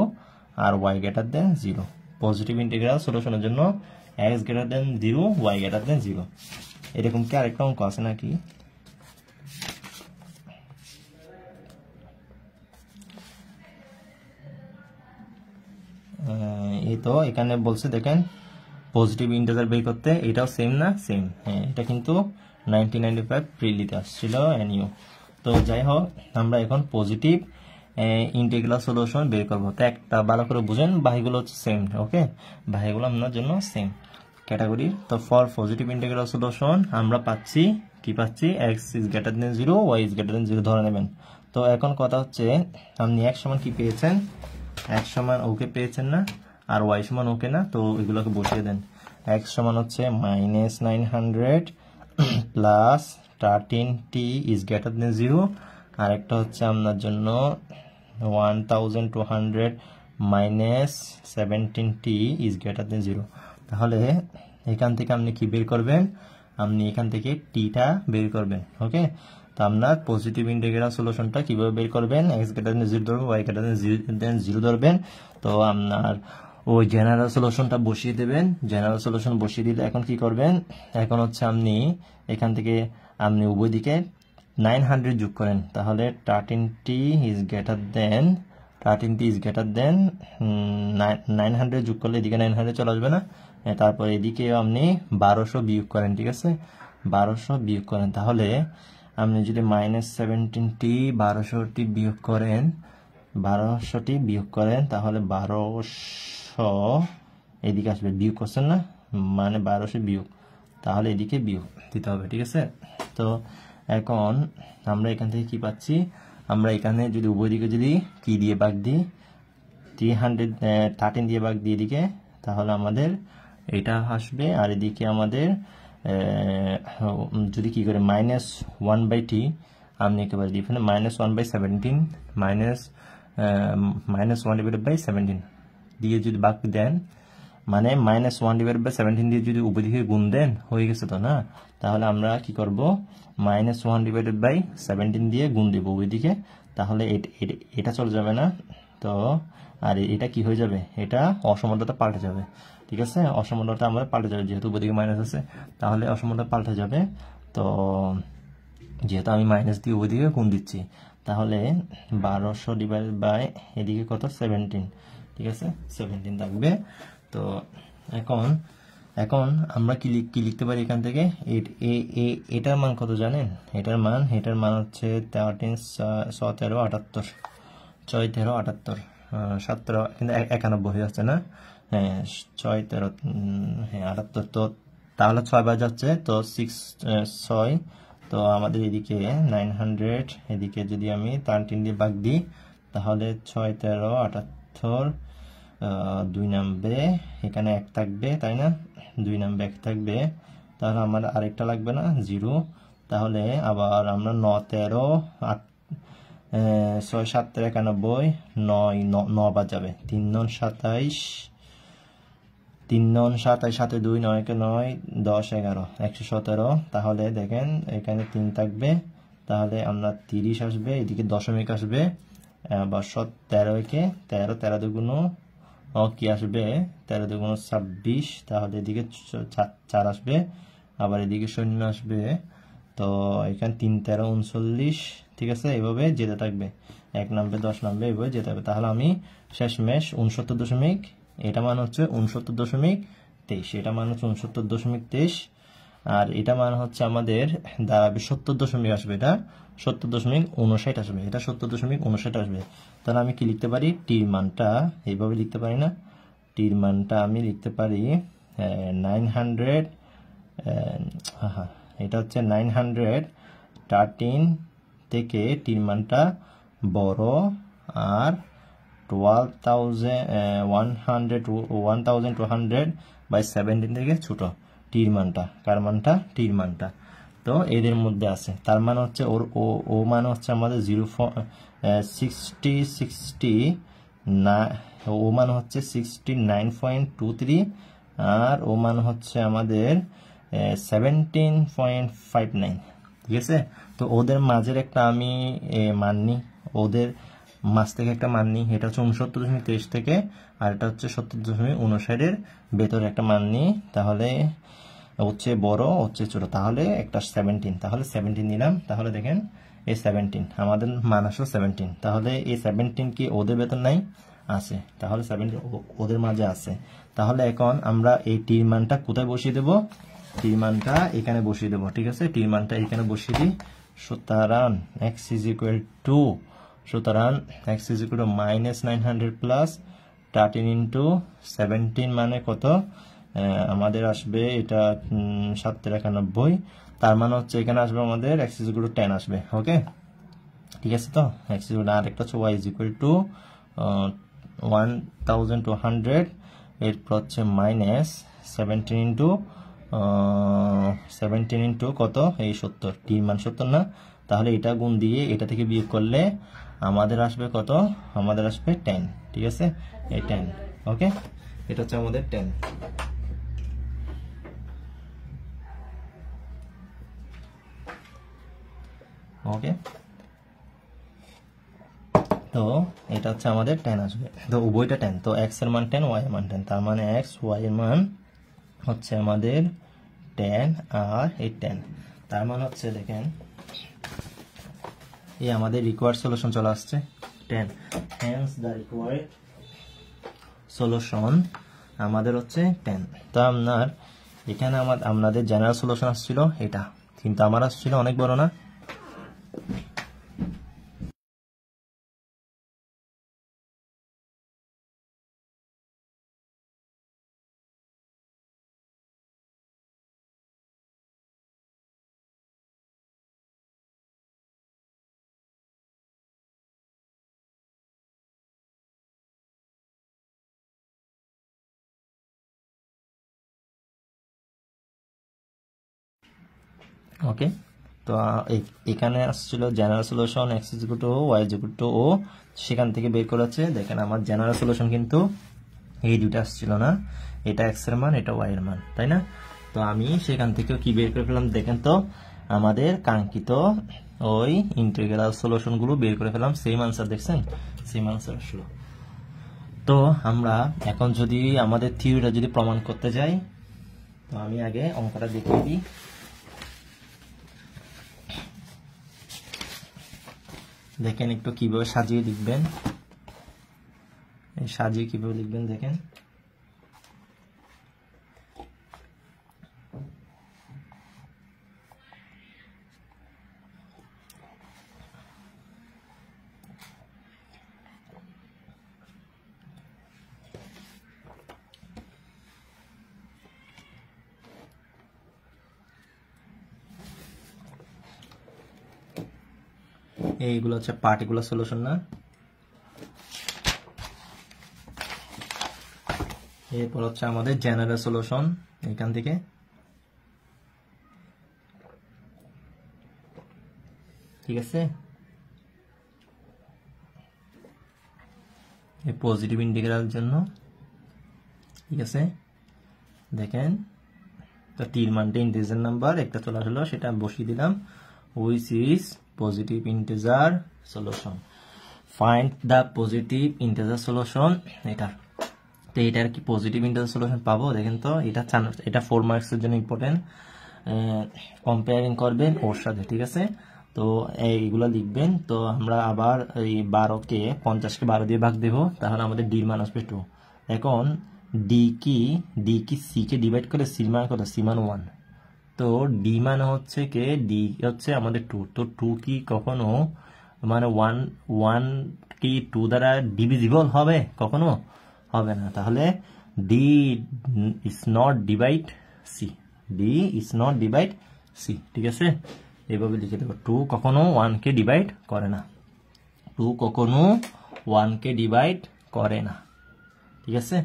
আর Y greater than 0। Positive integral সলিউশনের জন্য X greater than 0 Y greater than 0। এরকম কি আরেকটা অঙ্ক আছে নাকি, এই তো এখানে বলছে দেখেন পজিটিভ ইন্টিজার বের করতে, এটাও সেম না, সেম। হ্যাঁ, এটা কিন্তু 1995 প্রিলিতে আসছিল এনইউ। তো যাই হোক, আমরা এখন পজিটিভ ইন্টিগ্রাল সলিউশন বের করবো। তো একটা ভালো করে বুঝেন, বাকিগুলো হচ্ছে সেম। ওকে, বাকিগুলো আপনার জন্য সেম ক্যাটাগরি। তো ফর পজিটিভ ইন্টিগ্রাল সলিউশন আমরা পাচ্ছি কি পাচ্ছি, x is greater than 0 y is greater than 0 ধরে নেবেন। তো এখন কথা হচ্ছে আপনি x সমান কি পেয়েছেন, x সমান ওকে পেয়েছেন না, আর y সমান ওকে না, তো এগুলোকে বসিয়ে দেন। x সমান হচ্ছে -900 plus 13t is greater than 0, আর একটা হচ্ছে আপনার জন্য 1200 minus 17t is greater than 0। তাহলে এখান থেকে আপনি কি বের করবেন, আপনি এখান থেকে টিটা বের করবেন। ওকে, তো আপনার পজিটিভ ইন্টিগ্রাল সলিউশনটা কিভাবে বের করবেন, x গ্রেটার দেন 0 ধরবেন, y গ্রেটার দেন 0 ধরবেন। তো আপনার ওই জেনারেল সলিউশনটা বসিয়ে দেবেন। জেনারেল সলিউশন বসিয়ে দিলে এখন কি করবেন, এখন হচ্ছে আপনি এখান থেকে আপনি উভয় দিকে 900 যোগ করেন, তাহলে 13t ইজ গ্রেটার দেন 900 যোগ করলে এদিকে 900 চলে আসবে না, তারপর এদিকে আপনি 1200 বিয়োগ করেন। ঠিক আছে, 1200 বিয়োগ করেন, তাহলে আপনি যদি -17t 1200টি বিয়োগ করেন, 1200টি বিয়োগ করেন, তাহলে 1200 এদিকে আসবে, বিয়োগ করছেন না, মানে 1200 বিয়োগ, তাহলে এদিকে বিয়োগ দিতে হবে। ঠিক আছে, তো এখন আমরা এখান থেকে কি পাচ্ছি, আমরা এখানে যদি উভয় দিকে যদি কি দিয়ে ভাগ দিই, 313 দিয়ে ভাগ দিয়ে এদিকে, তাহলে আমাদের এটা আসবে, আর এদিকে আমাদের যদি কি করে -1/t আপনি একেবারে দিয়ে ফেলেন, -1/17 -1/17 দিয়ে যদি ভাগ দেন, মানে -1/17 দিয়ে যদি উভয় দিকে গুণ দেন, হয়ে গেছে তো না, তাহলে আমরা কি করব, -1/17 দিয়ে গুণ দেব উভয় দিকে, তাহলে এটা চলে যাবে না, তো আর এটা কি হয়ে যাবে, এটা অসমতাটা পাল্টে যাবে। ঠিক আছে, অসমতাটা আমাদের পাল্টে যাবে, যেহেতু উভয় দিকে মাইনাস আছে, তাহলে অসমতা পাল্টে যাবে। তো যেহেতু আমি মাইনাস দিয়ে উভয় দিকে গুণ দিচ্ছি, তাহলে 1200 ডিভাইডেড বাই এদিকে কত 17, ঠিক আছে 17 থাকবে। তো এখন আমরা কি লিখতে পারি এখান থেকে, এটার মান কত জানেন, এটার মান হচ্ছে 13 17 78 6 13 78 17 কিন্তু 91 হয়ে যাচ্ছে না, হ্যাঁ 6 13 হ্যাঁ 78, তো তাহলে 6 বার যাচ্ছে, তো 6 তো আমাদের এদিকে 900, এদিকে যদি আমি 13 দিয়ে ভাগ দিই, তাহলে 6 13 78 2 নামবে, এখানে 1 থাকবে তাই না, 2 নামবে 1 থাকবে, তাহলে আমার আরেকটা লাগবে না 0, তাহলে আবার আমরা 9 13 8 6 7 91 9 বার যাবে, 3 9 27 3 9 27 7 2 9 9 10 11 117, তাহলে দেখেন এখানে 3 থাকবে, তাহলে আমরা 30 আসবে, এদিকে দশমিক আসবে, আবার 13 কে 13 13 দুগুণ কি আসবে, 13 দুগুণ 26, তাহলে এদিকে 4 আসবে, আবার এদিকে 0 আসবে, তো এখানে 3 13 39, ঠিক আছে, এইভাবে যেতে থাকবে, 1 নামবে 10 নামবে, এইভাবে যেতে হবে। তাহলে আমি শেষমেশ 69 এটা মান হচ্ছে 69.23, এটা মান হচ্ছে 69.23, আর এটা মান হচ্ছে আমাদের দাঁড়াবে 70 আসবে, এটা 70.59 আসবে, এটা 70.59 আসবে। তাহলে আমি কি লিখতে পারি, টির মানটা এইভাবে লিখতে পারি না, টির মানটা আমি লিখতে পারি 900, এটা হচ্ছে 913 থেকে টির মানটা বড়, আর 1200/17 থেকে ছোট, টির মানটা, কার মানটা, টির মানটা, তো এদের মধ্যে আছে, তার মানে হচ্ছে ও মানে হচ্ছে আমাদের 60 না, ও মানে হচ্ছে 69.23, আর ও মানে হচ্ছে আমাদের 17.59, ঠিক আছে। তো ওদের মাঝের একটা আমি মান নিই, ওদের মাছ থেকে একটা মান নিই, এটা হচ্ছে 69.23 থেকে, আর এটা হচ্ছে 70.59 ভেতরে একটা মান নিই, তাহলে হচ্ছে বড় হচ্ছে ছোট, তাহলে একটা 17, তাহলে 17 নিলাম, তাহলে দেখেন এই 17 আমাদের মান আসলো 17, তাহলে এই 17 কি ওদের ভেতর নাই, আছে, তাহলে 17 ওদের মাঝে আছে। তাহলে এখন আমরা এই টির মানটা কোথায় বসিয়ে দেব, টির মানটা এখানে বসিয়ে দেব, ঠিক আছে, টির মানটা এখানে বসিয়ে দিই। সুতরাং x is equal to -900 plus 13 into 17 মানে কত, আমাদের আসবে এটা 791, তার মানে হচ্ছে এখানে আসবে আমাদের x is equal to 10 আসবে। ওকে, ঠিক আছে তো x আর একটা হচ্ছে y = 1200 এরপর হচ্ছে মাইনাস 17 ইন্টু কত এই 70 t মান 70 না, তাহলে এটা গুণ দিয়ে এটা থেকে বিয়োগ করলে আমাদের আসবে কত, আমাদের আসবে 10। ঠিক আছে, এই 10। ওকে, এটা হচ্ছে আমাদের 10। ওকে, তো এটা হচ্ছে আমাদের 10 আসবে, তো উভয়টা 10, তো x এর মান 10, y এর মান 10, তার মানে x y এর মান হচ্ছে আমাদের 10 আর এই 10, তার মানে হচ্ছে দেখেন এই আমাদের রিকোয়ার্ড সলিউশন চলে আসছে 10, hence the required solution আমাদের হচ্ছে 10। তো এখানে আমাদের জেনারেল সলিউশন আসছিল এটা, কিন্তু আমার আসছিল অনেক বড় না। ওকে, তো এখানে আসছিল general solution x = o y = o, সেখান থেকে বের করেছে। দেখেন আমার জেনারেল সলিউশন কিন্তু এই দুটো আসছিল না, এটা x এর মান, এটা y এর মান, তাই না? তো আমি সেখান থেকে কি বের করে ফেলাম, দেখেন তো আমাদের কাঙ্ক্ষিত ওই ইন্টিগ্রাল সলিউশন গুলো বের করে ফেলাম, সেম আনসার, দেখছেন সেম আনসার আসলো। তো আমরা এখন যদি আমাদের থিওরিটা যদি প্রমাণ করতে যাই, তো আমি আগে অঙ্কটা দেখিয়ে দিই। দেখেন একটু কিভাবে সাজিয়ে লিখবেন, সাজিয়ে কিভাবে লিখবেন দেখেন। এইগুলো হচ্ছে পার্টিকুলার সলিউশন না, এরপর হচ্ছে আমাদের জেনারেল সলিউশন, এখান থেকে ঠিক আছে। এই পজিটিভ ইন্টিগ্রাল জন্য ঠিক আছে, দেখেন তো টির মানটা ইন্টিজার নাম্বার একটা চলে আসলো, সেটা বসিয়ে দিলাম, which is positive integer solution, find the positive integer solution। এটা তো এটার কি পজিটিভ ইন্টিজার সলিউশন পাবো, দেখেন তো এটা 4 মার্কস এর জন্য ইম্পর্টেন্ট, কম্পেয়ারিং করবেন ওর সাথে, ঠিক আছে। তো এইগুলো লিখবেন। তো আমরা আবার এই 12কে 50কে 12 দিয়ে ভাগ দেব, তাহলে আমাদের ডি মান আসবে 2। এখন ডি কি সি কে ডিভাইড করে সি মান কত, সি মান 1, তো ডি মান হচ্ছে কে, ডি হচ্ছে আমাদের 2, তো 2 কি কখনো মানে 1 কি 2 দ্বারা ডিভিজিবল হবে, কখনো হবে না, তাহলে d is not divide c, d is not divide c, ঠিক আছে, এইভাবে লিখে দেবো। 2 কখনো 1 কে ডিভাইড করে না, 2 কখনো 1 কে ডিভাইড করে না, ঠিক আছে।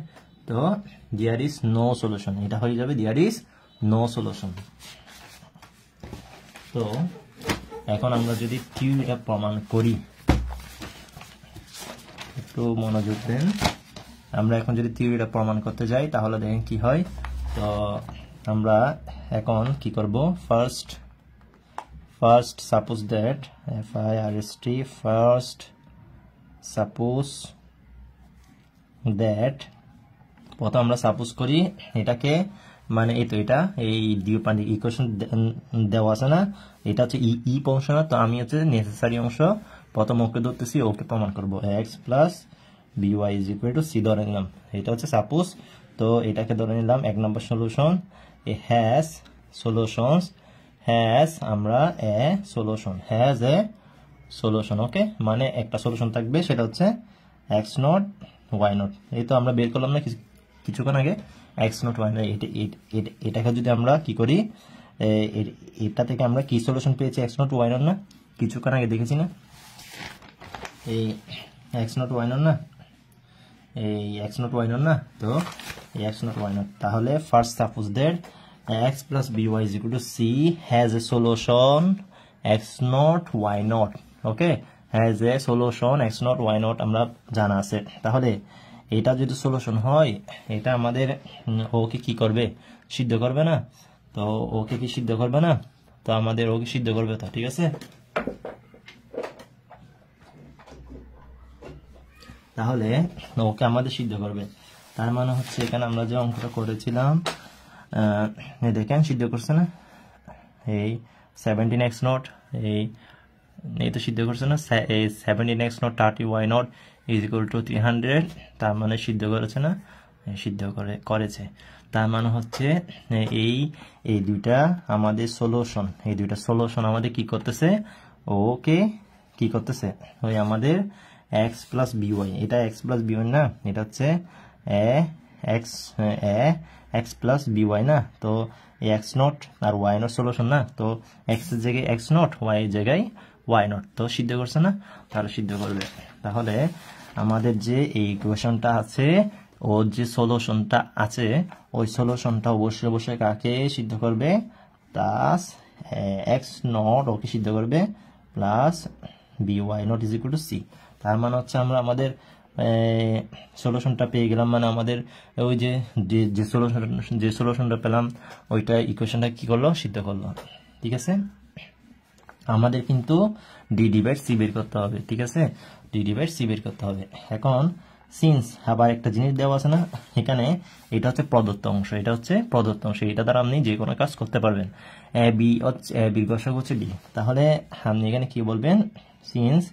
তো দেয়ার ইজ নো সলিউশন, এটা হয়ে যাবে দেয়ার ইজ নো সলিউশন। তো এখন আমরা যদি থিওরিটা প্রমাণ করি, একটু মনোযোগ দেন, আমরা এখন যদি থিওরিটা প্রমাণ করতে যাই তাহলে দেখেন কি হয়। তো আমরা এখন কি করব, first suppose that FIRST, first suppose that, প্রথম আমরা সাপোজ করি এটাকে, মানে এই তো এটা এই দ্বিপান্ডিক ইকুয়েশন দেওয়া আছে না, এটা হচ্ছে ই অংশ না, তো আমি হচ্ছে নেসেসারি অংশ প্রথম ওকে ধরতেছি, ওকে প্রমাণ করব, x প্লাস by = c ধরে নিলাম, এটা হচ্ছে সাপোজ। তো এটাকে ধরে নিলাম 1 number solution, a has solutions, has আমরা a solution, has a solution, okay, মানে একটা সলিউশন থাকবে, সেটা হচ্ছে x0 y0, এই তো আমরা বের করলাম না কিছুক্ষণ আগে x0 y0, এটাকে যদি আমরা কি করি, এটা থেকে আমরা কি সলিউশন পেয়েছি, x0 y0 না, কিছুক্ষণ আগে দেখেছি না, এই এক্স নট ওয়াই নট না, এই এক্স নট ওয়াই নট না, তো এই এক্স নট ওয়াই নট, তাহলে first suppose that x plus b y is equal to c has a solution x naught y naught. Okay, has a solution x naught y naught আমরা জানা আছে। তাহলে এটা যদি সলিউশন হয়, এটা আমাদের ওকে কি করবে, সিদ্ধ করবে না? তো ওকে কি সিদ্ধ করবে না? তো আমাদের ওকে সিদ্ধ করবে তো, ঠিক আছে। তাহলে ওকে আমাদের সিদ্ধ করবে, তার মানে হচ্ছে এখানে আমরা যে অঙ্কটা করেছিলাম দেখেন সিদ্ধ করছে না, এই 17x নট, এই তো সিদ্ধ করছে না, এই 17x not 30y not is equal to 300, তার মানে সিদ্ধ করেছে না, সিদ্ধ করেছে। তার মানে হচ্ছে এই দুইটা আমাদের সলিউশন, এই দুইটা সলিউশন আমাদের কি করতেছে, ওকে কি করতেছে, ওই আমাদের x প্লাস বিওয়াই, এটা x প্লাস বিওয়াই না, এটা হচ্ছে x প্লাস বিওয়াই না, তো x নট আর y নট সলিউশন না, তো x এর জায়গায় x নট, y এর জায়গায় y নট, তো সিদ্ধ করছে না, তাহলে সিদ্ধ করবে। তাহলে আমাদের যে এই ইকুয়েশনটা আছে, ওর যে সলিউশনটা আছে, ওই সলিউশনটা অবশ্যই অবশ্যই কাকে সিদ্ধ করবে, প্লাস x নট ওকে সিদ্ধ করবে, plus by not is equal two c। তার মানে হচ্ছে আমরা আমাদের সলিউশনটা পেয়ে গেলাম, মানে আমাদের ওই যে সলিউশনটা পেলাম, ওইটা ইকুয়েশনটা কি করলো, সিদ্ধ করলো, ঠিক আছে। আমাদের কিন্তু ডি ডিভাইড সি বের করতে হবে, ঠিক আছে, ডি ডিভাইড সি বের করতে হবে। এখন সিন্স আবার একটা জিনিস দেওয়া আছে না এখানে, এটা হচ্ছে প্রদত্ত অংশ, এটা হচ্ছে প্রদত্ত অংশ, এটা দ্বারা আপনি যে কোনো কাজ করতে পারবেন। এ বি হচ্ছে, এ বির গসাগু হচ্ছে ডি, তাহলে আপনি এখানে কি বলবেন, since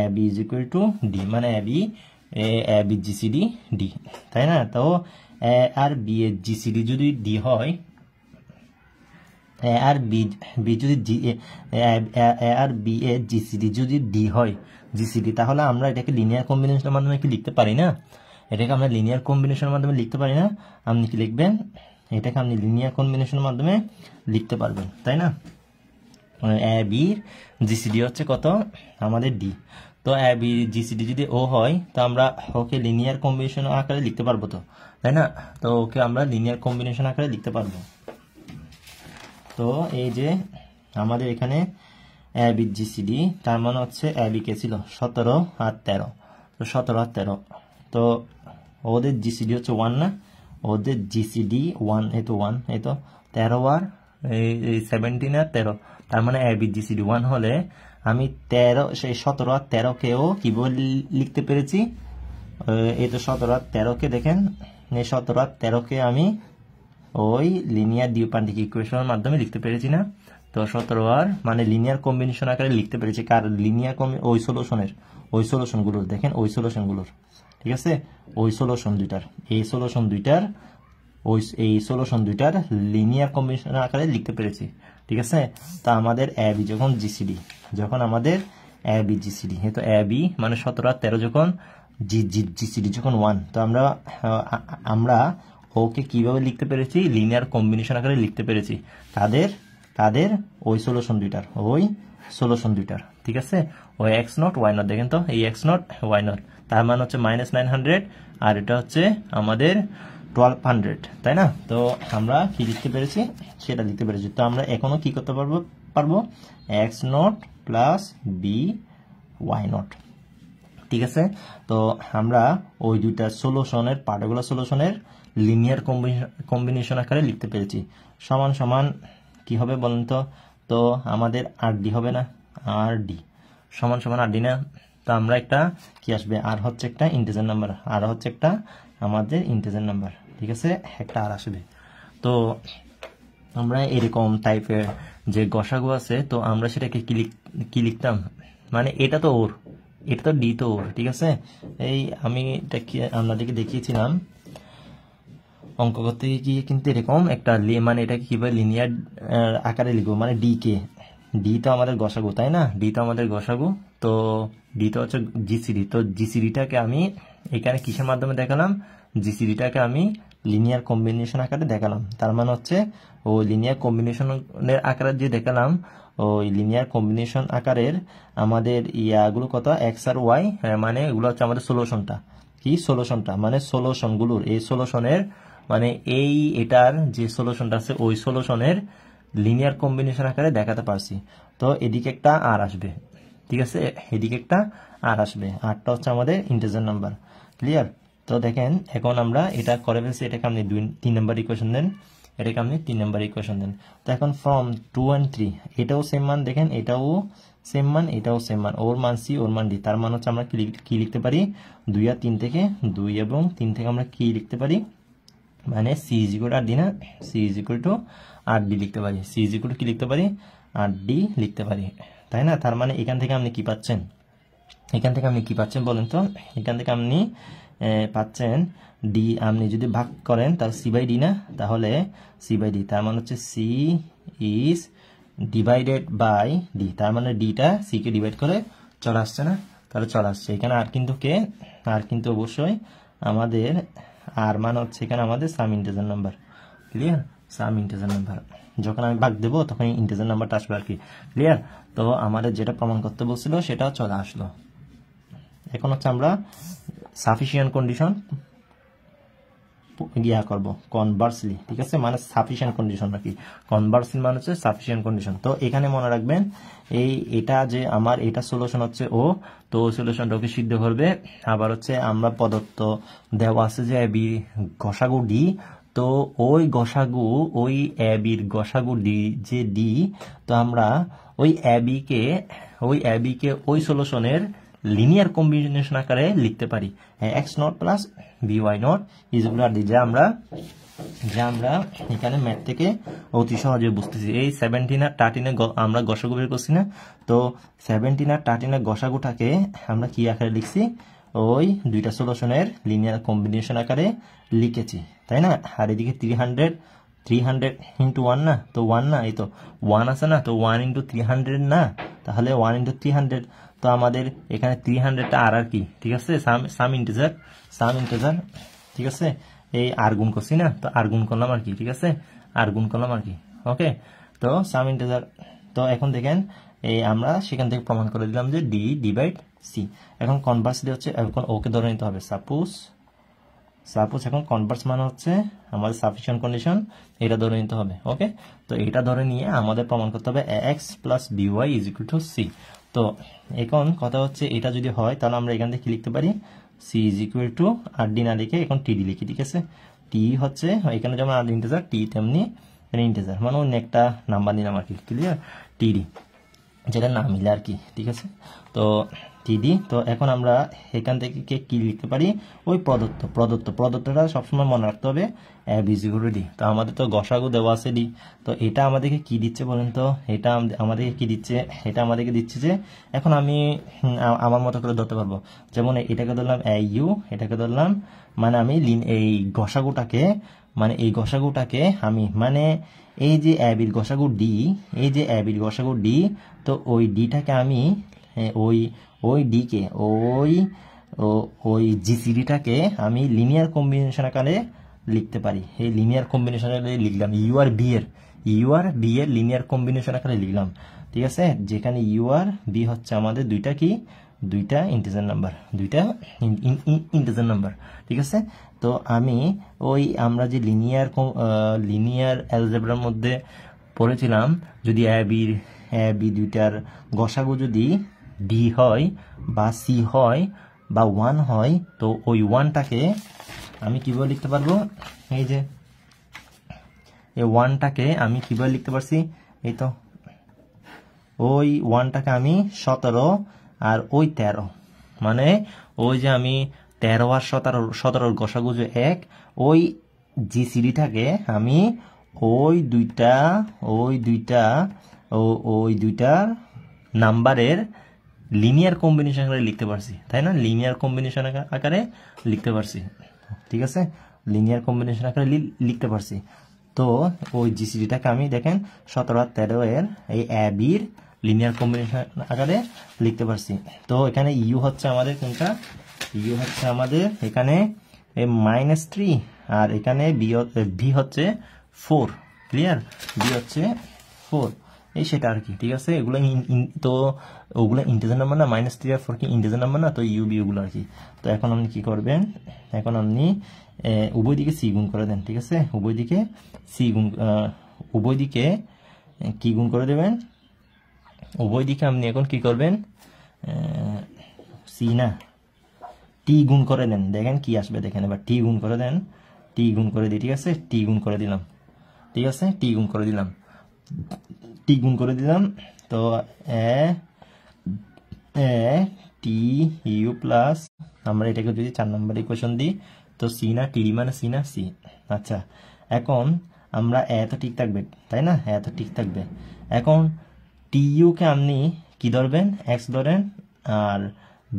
a b is equal to d, মানে এ বি জিসিডি ডি, তাই না। তো এ আর বি এর জিসিডি যদি ডি হয়, এ আর বি যদি এ আর বি এর জিসিডি যদি ডি হয়, জিসিডি, তাহলে আমরা এটাকে লিনিয়ার কম্বিনেশনের মাধ্যমে কি লিখতে পারি না, এটাকে আমরা লিনিয়ার কম্বিনেশনের মাধ্যমে লিখতে পারি না। আপনি কি লিখবেন, এটাকে আপনি লিনিয়ার কম্বিনেশনের মাধ্যমে লিখতে পারবেন, তাই না। এ বির জিসিডি হচ্ছে কত, আমাদের ডি, তো এ বি জিসিডি যদি ও হয়, তো আমরা ওকে লিনিয়ার কম্বিনেশন আকারে লিখতে পারবো তো, তাই না। তো ওকে আমরা লিনিয়ার কম্বিনেশন আকারে লিখতে পারবো। তো এই যে আমাদের এখানে এ বি জিসিডি, তার মানে হচ্ছে এ বি কে ছিল 17 আর 13, তো 17 আর 13, তো ওদের জিসিডি হচ্ছে 1 না, ওদের জিসিডি 1, এই তো 1, এই তো 13 আর এই 17 আর 13, তার মানে এ বি জিসিডি 1 হলে আমি 13 সেই 17 আর 13 কেও কি বলে লিখতে পেরেছি, এই তো 17 আর 13 কে দেখেন, এই 17 আর 13 কে আমি ওই লিনিয়ার দ্বিপান্ডিক ইকুয়েশনের মাধ্যমে লিখতে পেরেছি না। তো 17 আর মানে লিনিয়ার কম্বিনেশন আকারে লিখতে পেরেছি, কার লিনিয়ার ওই সলিউশনগুলোর দেখেন, ওই সলিউশনগুলোর, ঠিক আছে, ওই সলিউশন দুইটার, এই সলিউশন দুইটার লিনিয়ার কম্বিনেশন আকারে লিখতে পেরেছি, ঠিক আছে। তা আমাদের এ বি যখন জিসিডি, যখন আমাদের এ বি জিসিডি, তো এ বি মানে 17 আর 13 যখন জিসিডি যখন 1, তো আমরা ওকে কিভাবে লিখতে পেরেছি, লিনিয়ার কম্বিনেশন আকারে লিখতে পেরেছি, তাদের ওই সলিউশন দুইটার, ঠিক আছে। ওই এক্স নট ওয়াই নট, দেখেন তো এই এক্স নট ওয়াই নট, তার মানে হচ্ছে -900, আর এটা হচ্ছে আমাদের 1200, তাই না। তো আমরা কি লিখতে পেরেছি, সেটা লিখতে পেরেছি। তো আমরা এখনো কি করতে পারবো x naught plus b y naught, ঠিক আছে। তো আমরা ওই দুইটা সলিউশনের, পার্টিকুলার সলিউশনের লিনিয়ার কম্বিনেশন আকারে লিখতে পেরেছি। সমান সমান কি হবে বলেন তো, তো আমাদের আর ডি হবে না, আর ডি সমান সমান আর ডি না, তো আমরা একটা কি আসবে, আর হচ্ছে একটা ইন্টিজার নাম্বার, আর হচ্ছে একটা আমাদের ইন্টিজার নাম্বার, ঠিক আছে, একটা আর আসবে। তো আমরা এরকম টাইপের যে গসাগু আছে, তো আমরা সেটাকে কি লিখতাম, মানে এটা তো ওর, এটা তো ডি তো ওর, ঠিক আছে। এই আমি আপনাদেরকে দেখিয়েছিলাম অঙ্ক করতে গিয়ে, কিন্তু এরকম একটা মানে এটাকে কিভাবে লিনিয়ার আকারে লিখবো, মানে ডি তো আমাদের গসাগু, তাই না, ডি তো আমাদের গসাগু, তো ডি তো হচ্ছে জিসিডি, তো জিসিডিটাকে আমি এখানে কিসের মাধ্যমে দেখালাম, জিসিডিটাকে আমি লিনিয়ার কম্বিনেশন আকারে দেখালাম। তার মানে হচ্ছে ওই লিনিয়ার কম্বিনেশনের আকারে যে দেখালাম, ওই লিনিয়ার কম্বিনেশন আকারের আমাদের ইয়াগুলো কত, এক্স আর ওয়াই, মানে এগুলো হচ্ছে আমাদের সলিউশনটা। কি সলিউশনটা মানে সলিউশনগুলোর, এই সলিউশনের মানে এটার যে সলিউশনটা আছে ওই সলিউশনের লিনিয়ার কম্বিনেশন আকারে দেখাতে পারছি। তো এদিকে একটা আর আসবে, ঠিক আছে, এদিকে একটা আর আসবে, আরটা হচ্ছে আমাদের ইন্টিজার নাম্বার। ক্লিয়ার? তো দেখেন এখন আমরা এটা করে ফেলছি, এটাকে আপনি 3 নাম্বার ইকুয়েশন দেন, এটাকে আপনি 3 নাম্বার ইকুয়েশন দেন। তো এখন ফ্রম 2 and 3 এটাও সেম মান, দেখেন এটাও সেম মান, এটাও সেম মান, ওর মান সি ওর মান ডি। তার মান হচ্ছে আমরা কি লিখতে পারি, 2 আর 3 থেকে 2 এবং 3 থেকে আমরা কি লিখতে পারি, মানে C is equal to R D না, C is equal to R D লিখতে পারি, সি ইজ ইকুয়াল টু কি লিখতে পারি, আর ডি লিখতে পারি, তাই না? তার মানে এখান থেকে আপনি কি পাচ্ছেন, এখান থেকে আপনি কি পাচ্ছেন বলেন তো, এখান থেকে আপনি পাচ্ছেন ডি, আপনি যদি ভাগ করেন তাহলে সি বাই ডি না, তাহলে সি বাই ডি, তার মানে হচ্ছে c is divided by d, তার মানে ডিটা সি কে ডিভাইড করে চলে আসছে না, তাহলে চলে আসছে এখানে। আর কিন্তু কে, আর কিন্তু অবশ্যই আমাদের আর মানে হচ্ছে এখানে আমাদের সাম ইন্টিজার নাম্বার। ক্লিয়ার? সাম ইন্টিজার নাম্বার, যখন আমি ভাগ দেবো তখন ইন্টিজার নাম্বারটা আসবে আর কি। ক্লিয়ার? তো আমাদের যেটা প্রমাণ করতে বলছিল সেটাও চলে আসলো। এখন হচ্ছে আমরা সাফিসিয়েন্ট কন্ডিশন ইয়া করবো কনভার্সলি, ঠিক আছে, মানে সাফিসিয়েন্ট কন্ডিশন নাকি, কনভার্সলি মানে হচ্ছে সাফিসিয়েন্ট কন্ডিশন। তো এখানে মনে রাখবেন এটা যে আমার এটা সলিউশন হচ্ছে ও, তো সলিউশনটাকে সিদ্ধ করবে। আবার হচ্ছে আমরা প্রদত্ত দেওয়া আছে যে বি গসাগু ডি, তো ওই গসাগু ওই বির গসাগু ডি যে ডি, তো আমরা ওই অ্যাবিকে ওই সলিউশনের লিনিয়ার কম্বিনেশন আকারে লিখতে পারি, x naught plus by not is equal to D, যা আমরা এখানে ম্যাথ থেকে অতি সহজে বুঝতেছি। এই 17 আর 13 আমরা গসাগু বের করছি না, তো 17 আর 13 গসাগুটাকে আমরা কি আকারে লিখছি, ওই দুইটা সলিউশনের লিনিয়ার কম্বিনেশন আকারে লিখেছি, তাই না? আর এদিকে 300 ইন্টু 1 না, তো 1 না, এই তো 1 আছে না, তো 1 ইন্টু 300 না, তাহলে 1 ইন্টু 300, তো আমাদের এখানে 300টা আর কি, ঠিক আছে, সাম ইন্টিজার, ঠিক আছে, এই আর গুণ করছি না, তো আর গুণ করলাম আর কি, ঠিক আছে, আর গুণ করলাম আর কি, ওকে। তো সাম ইন্টিজার, তো এখন দেখেন এই আমরা সেখান থেকে প্রমাণ করে দিলাম যে ডি ডিভাইড সি। এখন কনভার্সলি হচ্ছে এখন ওকে ধরে নিতে হবে, সাপোজ এখন কনভার্স মানে হচ্ছে আমাদের সাফিসিয়েন্ট কন্ডিশন, এটা ধরে নিতে হবে, ওকে। তো এটা ধরে নিয়ে আমাদের প্রমাণ করতে হবে x plus b y is equal to c. তো এখন কথা হচ্ছে এটা যদি হয় তাহলে আমরা এখান থেকে কি লিখতে পারি, c is equal to R D না লিখে এখন টিডি লিখি, ঠিক আছে। টি হচ্ছে এখানে যেমন আর ইন্টিজার টি তেমনি ইন্টিজার, মানে অন্য একটা নাম্বার নিলাম আর কি, ক্লিয়ার, টিডি যেটা না মিলে আর কি, ঠিক আছে। তো টিডি, তো এখন আমরা এখান থেকে কি লিখতে পারি, ওই প্রদত্তটা সবসময় মনে রাখতে হবে b is equal to d. তো আমাদের তো গসাগু দেওয়া আছে ডি, তো এটা আমাদেরকে কি দিচ্ছে বলেন তো, এটা আমাদেরকে কি দিচ্ছে, এটা আমাদেরকে দিচ্ছে যে এখন আমি আমার মতো করে ধরতে পারবো, যেমন এটাকে ধরলাম ইউ, এটাকে ধরলাম, মানে আমি এই গসাগুটাকে আমি মানে এই যে অ্যাবির গসাগু ডি, এই যে অ্যাবির গসাগু ডি, তো ওই ডিটাকে আমি ওই ডিকে ওই জিসিডিটাকে আমি লিনিয়ার কম্বিনেশন আকারে লিখতে পারি। এই লিনিয়ার কম্বিনেশন আকারে লিখলাম ইউ আর বি এর লিনিয়ার কম্বিনেশন আকারে লিখলাম, ঠিক আছে, যেখানে ইউ আর বি হচ্ছে আমাদের দুইটা ইন্টিজার নাম্বার, ঠিক আছে। তো আমি আমরা যে লিনিয়ার অ্যালজেব্রার মধ্যে পড়েছিলাম, যদি বি দুইটার গসাগু যদি ডি হয় বা সি হয় বা 1 হয়, তো ওই 1টাকে আমি কিভাবে লিখতে পারবো, এই যে এই 1টাকে আমি কিভাবে লিখতে পারছি, এই তো ওই 1টাকে আমি 17 আর ওই 13, মানে ওই যে আমি 13 আর 17 গসাগু যে 1, ওই জিসিডিটাকে আমি ওই দুইটা নাম্বারের লিনিয়ার কম্বিনেশন আকারে লিখতে পারছি, তাই না, লিনিয়ার কম্বিনেশন আকারে লিখতে পারছি, ঠিক আছে, লিনিয়ার কম্বিনেশন আকারে লিখতে পারছি। তো ওই জিসিডিটাকে আমি দেখেন 17 আর 13 এর এই অ্যাবির লিনিয়ার কম্বিনেশন আকারে লিখতে পারছি। তো এখানে ইউ হচ্ছে আমাদের কোনটা, ইউ হচ্ছে আমাদের এখানে -3 আর এখানে ভি হচ্ছে 4, ক্লিয়ার? ভি হচ্ছে 4, এই সেটা আর কি, ঠিক আছে? এগুলো তো ওগুলো ইন্টিজার নাম্বার না, -3 আর 4 কি ইন্টিজার নাম্বার না, তো ইউবি ওগুলো আর কি। তো এখন আপনি কি করবেন, এখন আপনি উভয় দিকে সি গুণ করে দেন, ঠিক আছে? উভয় দিকে কি গুণ করে দেবেন, উভয় দিকে আপনি এখন কি করবেন, সি না টি গুণ করে দেন, দেখেন কি আসবে, দেখেন এবার টি গুণ করে দেন, টি গুণ করে দিই, ঠিক আছে? টি গুণ করে দিলাম, ঠিক আছে? টি গুণ করে দিলাম, তো টি ইউ প্লাস, আমরা এটাকে যদি 4 নম্বর ইকুয়েশন দিই, তো সি না টি মানে সি না সি। আচ্ছা, এখন আমরা তো ঠিক থাকবে, তাই না? তো ঠিক থাকবে। এখন টি ইউ কে আপনি কি ধরবেন, এক্স ধরেন, আর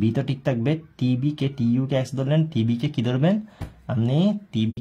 বি তো ঠিক থাকবে, টি ইউ কে এক্স ধরলেন, টি বি কে কি ধরবেন আপনি, টি বি